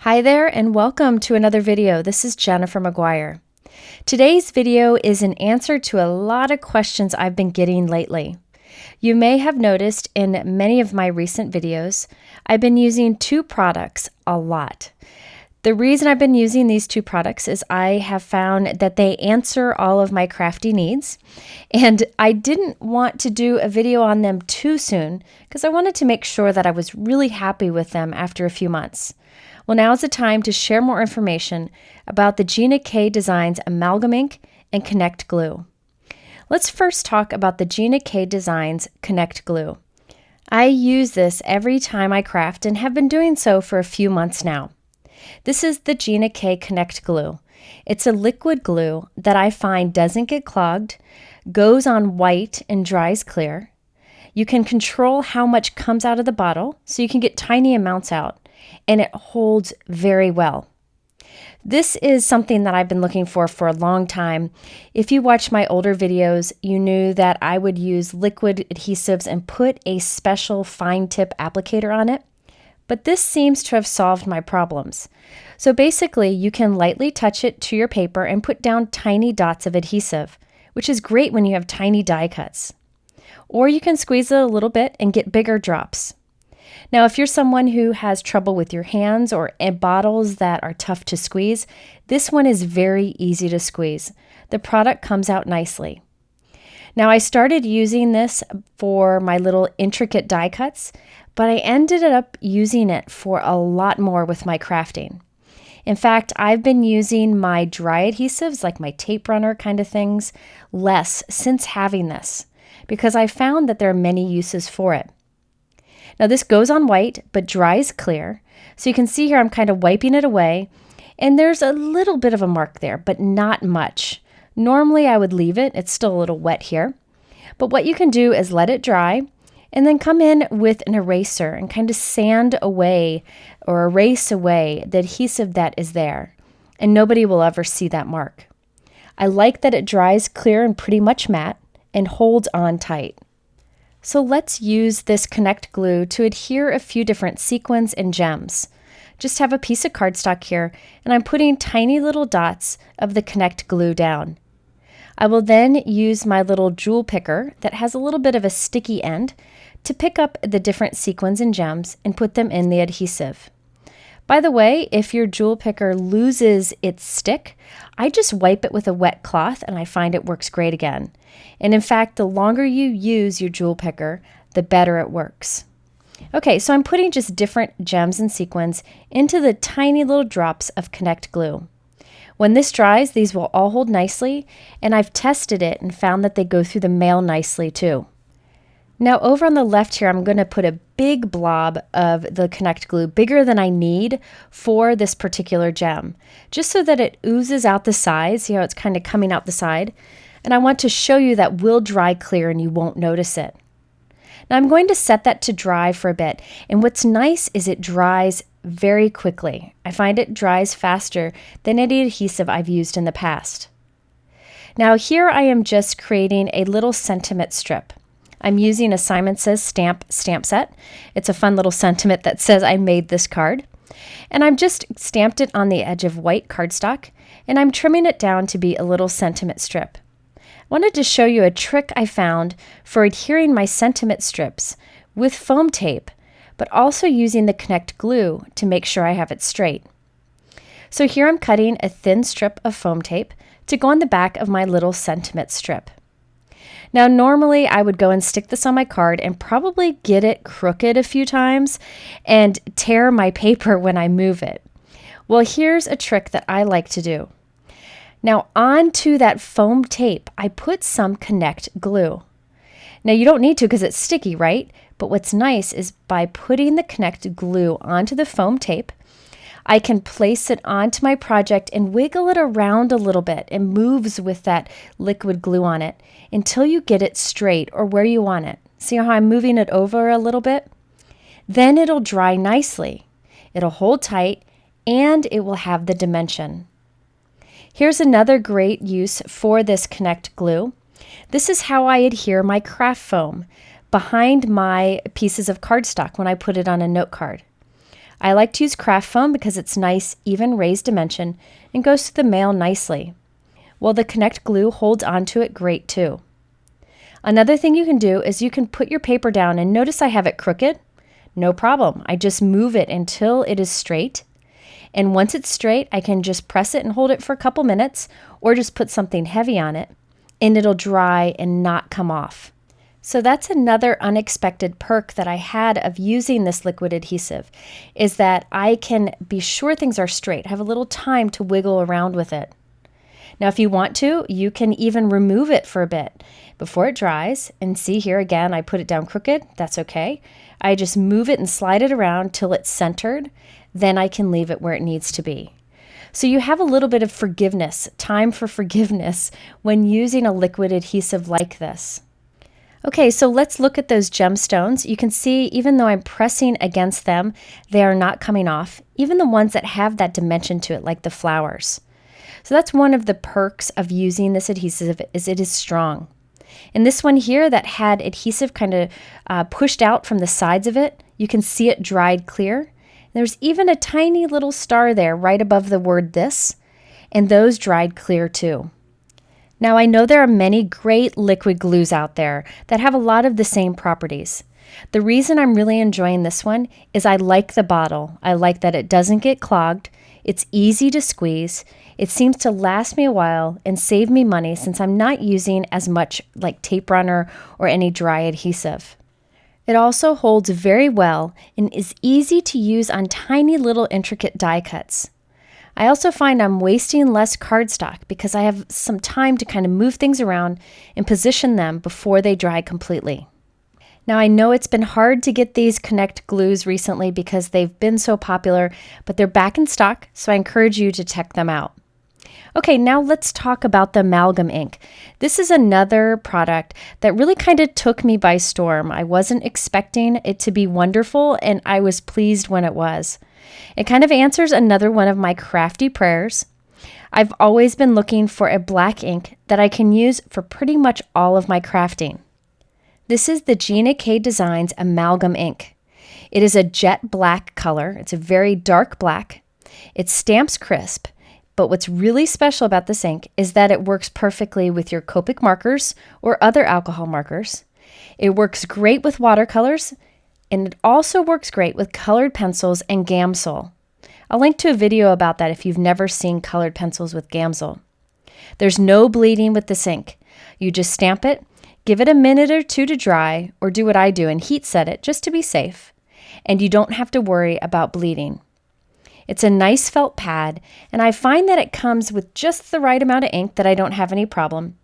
Hi there and welcome to another video. This is Jennifer McGuire. Today's video is an answer to a lot of questions I've been getting lately. You may have noticed in many of my recent videos, I've been using two products a lot. The reason I've been using these two products is I have found that they answer all of my crafty needs, and I didn't want to do a video on them too soon because I wanted to make sure that I was really happy with them after a few months. Well, now is the time to share more information about the Gina K Designs Amalgam Ink and Connect Glue. Let's first talk about the Gina K Designs Connect Glue. I use this every time I craft and have been doing so for a few months now. This is the Gina K Connect Glue. It's a liquid glue that I find doesn't get clogged, goes on white and dries clear. You can control how much comes out of the bottle, so you can get tiny amounts out, and it holds very well. This is something that I've been looking for a long time. If you watched my older videos, you knew that I would use liquid adhesives and put a special fine tip applicator on it. But this seems to have solved my problems. So basically, you can lightly touch it to your paper and put down tiny dots of adhesive, which is great when you have tiny die cuts. Or you can squeeze it a little bit and get bigger drops. Now, if you're someone who has trouble with your hands or bottles that are tough to squeeze, this one is very easy to squeeze. The product comes out nicely. Now, I started using this for my little intricate die cuts, but I ended up using it for a lot more with my crafting. In fact, I've been using my dry adhesives, like my tape runner kind of things, less since having this, because I found that there are many uses for it. Now this goes on white, but dries clear. So you can see here I'm kind of wiping it away, and there's a little bit of a mark there, but not much. Normally I would leave it, it's still a little wet here. But what you can do is let it dry, and then come in with an eraser and kind of sand away or erase away the adhesive that is there, and nobody will ever see that mark. I like that it dries clear and pretty much matte and holds on tight. So let's use this Connect Glue to adhere a few different sequins and gems. Just have a piece of cardstock here, and I'm putting tiny little dots of the Connect Glue down. I will then use my little jewel picker that has a little bit of a sticky end to pick up the different sequins and gems and put them in the adhesive. By the way, if your jewel picker loses its stick, I just wipe it with a wet cloth and I find it works great again. And in fact, the longer you use your jewel picker, the better it works. Okay, so I'm putting just different gems and sequins into the tiny little drops of Connect Glue. When this dries, these will all hold nicely, and I've tested it and found that they go through the mail nicely too. Now over on the left here, I'm going to put a big blob of the Connect Glue, bigger than I need for this particular gem, just so that it oozes out the side. See how it's kind of coming out the side? And I want to show you that will dry clear and you won't notice it. Now I'm going to set that to dry for a bit, and what's nice is it dries very quickly. I find it dries faster than any adhesive I've used in the past. Now here I am just creating a little sentiment strip. I'm using a Simon Says stamp set. It's a fun little sentiment that says I made this card. And I'm just stamped it on the edge of white cardstock, and I'm trimming it down to be a little sentiment strip. I wanted to show you a trick I found for adhering my sentiment strips with foam tape, but also using the Connect Glue to make sure I have it straight. So here I'm cutting a thin strip of foam tape to go on the back of my little sentiment strip. Now normally I would go and stick this on my card and probably get it crooked a few times and tear my paper when I move it. Well, here's a trick that I like to do. Now onto that foam tape, I put some Connect Glue. Now you don't need to because it's sticky, right? But what's nice is by putting the Connect Glue onto the foam tape, I can place it onto my project and wiggle it around a little bit. It moves with that liquid glue on it until you get it straight or where you want it. See how I'm moving it over a little bit? Then it'll dry nicely. It'll hold tight and it will have the dimension. Here's another great use for this Connect Glue. This is how I adhere my craft foam behind my pieces of cardstock when I put it on a note card. I like to use craft foam because it's nice, even raised dimension and goes to the mail nicely. Well, the Connect glue holds onto it great too. Another thing you can do is you can put your paper down, and notice I have it crooked. No problem. I just move it until it is straight. And once it's straight, I can just press it and hold it for a couple minutes, or just put something heavy on it, and it'll dry and not come off. So that's another unexpected perk that I had of using this liquid adhesive, is that I can be sure things are straight. I have a little time to wiggle around with it. Now, if you want to, you can even remove it for a bit before it dries. And see here again, I put it down crooked. That's okay. I just move it and slide it around till it's centered. Then I can leave it where it needs to be. So you have a little bit of forgiveness, time for forgiveness, when using a liquid adhesive like this. Okay, so let's look at those gemstones. You can see even though I'm pressing against them, they are not coming off, even the ones that have that dimension to it, like the flowers. So that's one of the perks of using this adhesive, is it is strong. And this one here that had adhesive kind of pushed out from the sides of it, you can see it dried clear. There's even a tiny little star there right above the word this, and those dried clear too. Now, I know there are many great liquid glues out there that have a lot of the same properties. The reason I'm really enjoying this one is I like the bottle. I like that it doesn't get clogged. It's easy to squeeze. It seems to last me a while and save me money since I'm not using as much like tape runner or any dry adhesive. It also holds very well and is easy to use on tiny little intricate die cuts. I also find I'm wasting less cardstock because I have some time to kind of move things around and position them before they dry completely. Now, I know it's been hard to get these Connect glues recently because they've been so popular, but they're back in stock, so I encourage you to check them out. Okay, now let's talk about the Amalgam ink. This is another product that really kind of took me by storm. I wasn't expecting it to be wonderful, and I was pleased when it was. It kind of answers another one of my crafty prayers. I've always been looking for a black ink that I can use for pretty much all of my crafting. This is the Gina K Designs Amalgam ink. It is a jet black color. It's a very dark black. It stamps crisp. But what's really special about this ink is that it works perfectly with your Copic markers or other alcohol markers. It works great with watercolors, and it also works great with colored pencils and Gamsol. I'll link to a video about that if you've never seen colored pencils with Gamsol. There's no bleeding with this ink. You just stamp it, give it a minute or two to dry, or do what I do and heat set it just to be safe. And you don't have to worry about bleeding. It's a nice felt pad, and I find that it comes with just the right amount of ink that I don't have any problem.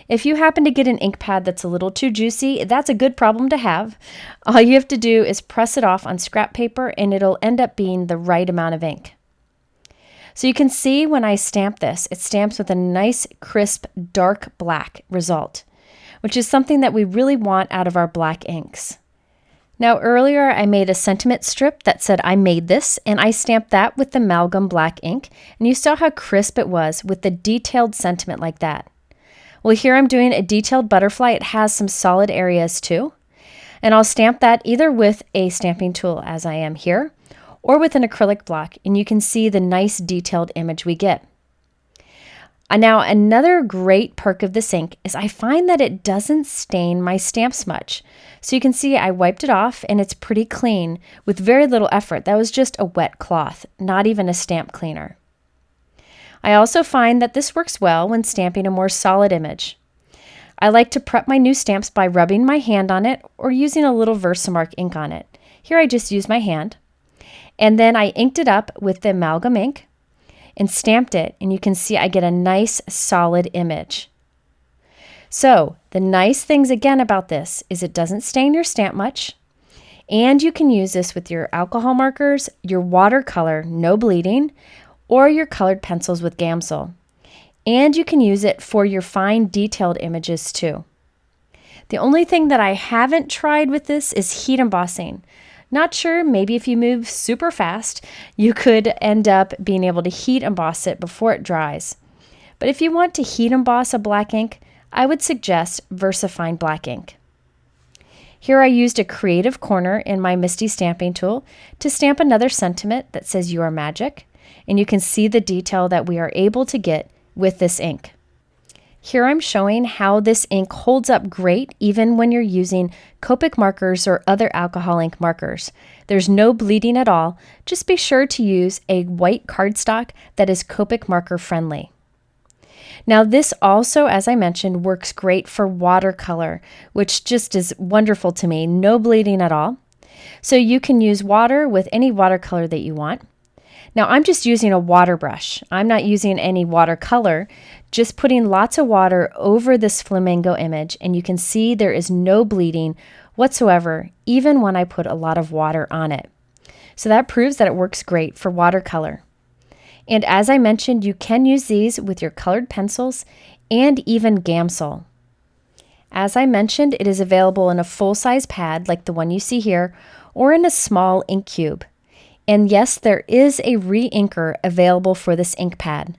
If you happen to get an ink pad that's a little too juicy, that's a good problem to have. All you have to do is press it off on scrap paper, and it'll end up being the right amount of ink. So you can see when I stamp this, it stamps with a nice, crisp, dark black result, which is something that we really want out of our black inks. Now, earlier I made a sentiment strip that said I made this, and I stamped that with the Amalgam black ink, and you saw how crisp it was with the detailed sentiment like that. Well, here I'm doing a detailed butterfly. It has some solid areas too, and I'll stamp that either with a stamping tool as I am here, or with an acrylic block, and you can see the nice detailed image we get. Now, another great perk of this ink is I find that it doesn't stain my stamps much. So you can see I wiped it off and it's pretty clean with very little effort. That was just a wet cloth, not even a stamp cleaner. I also find that this works well when stamping a more solid image. I like to prep my new stamps by rubbing my hand on it or using a little Versamark ink on it. Here I just used my hand. And then I inked it up with the Amalgam ink and stamped it, and you can see I get a nice solid image. So the nice things again about this is it doesn't stain your stamp much, and you can use this with your alcohol markers, your watercolor, no bleeding, or your colored pencils with Gamsol. And you can use it for your fine detailed images too. The only thing that I haven't tried with this is heat embossing. Not sure, maybe if you move super fast, you could end up being able to heat emboss it before it dries. But if you want to heat emboss a black ink, I would suggest VersaFine black ink. Here I used a creative corner in my MISTI stamping tool to stamp another sentiment that says "You are magic," and you can see the detail that we are able to get with this ink. Here I'm showing how this ink holds up great even when you're using Copic markers or other alcohol ink markers. There's no bleeding at all. Just be sure to use a white cardstock that is Copic marker friendly. Now this also, as I mentioned, works great for watercolor, which just is wonderful to me. No bleeding at all. So you can use water with any watercolor that you want. Now I'm just using a water brush. I'm not using any watercolor, just putting lots of water over this flamingo image, and you can see there is no bleeding whatsoever, even when I put a lot of water on it. So that proves that it works great for watercolor. And as I mentioned, you can use these with your colored pencils and even Gamsol. As I mentioned, it is available in a full-size pad like the one you see here, or in a small ink cube. And yes, there is a re-inker available for this ink pad.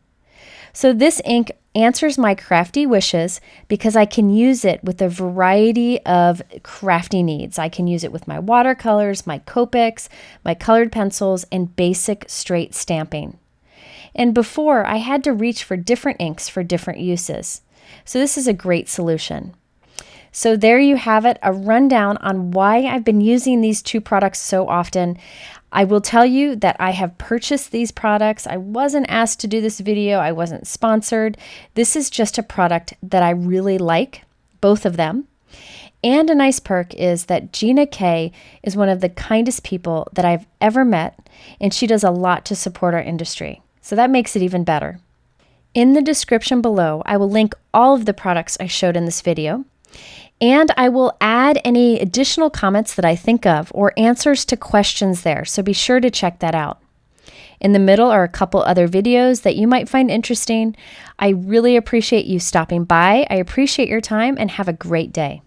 So this ink answers my crafty wishes because I can use it with a variety of crafty needs. I can use it with my watercolors, my Copics, my colored pencils, and basic straight stamping. And before, I had to reach for different inks for different uses. So this is a great solution. So there you have it, a rundown on why I've been using these two products so often. I will tell you that I have purchased these products. I wasn't asked to do this video. I wasn't sponsored. This is just a product that I really like, both of them. And a nice perk is that Gina K is one of the kindest people that I've ever met, and she does a lot to support our industry. So that makes it even better. In the description below, I will link all of the products I showed in this video. And I will add any additional comments that I think of or answers to questions there, so be sure to check that out. In the middle are a couple other videos that you might find interesting. I really appreciate you stopping by. I appreciate your time and have a great day.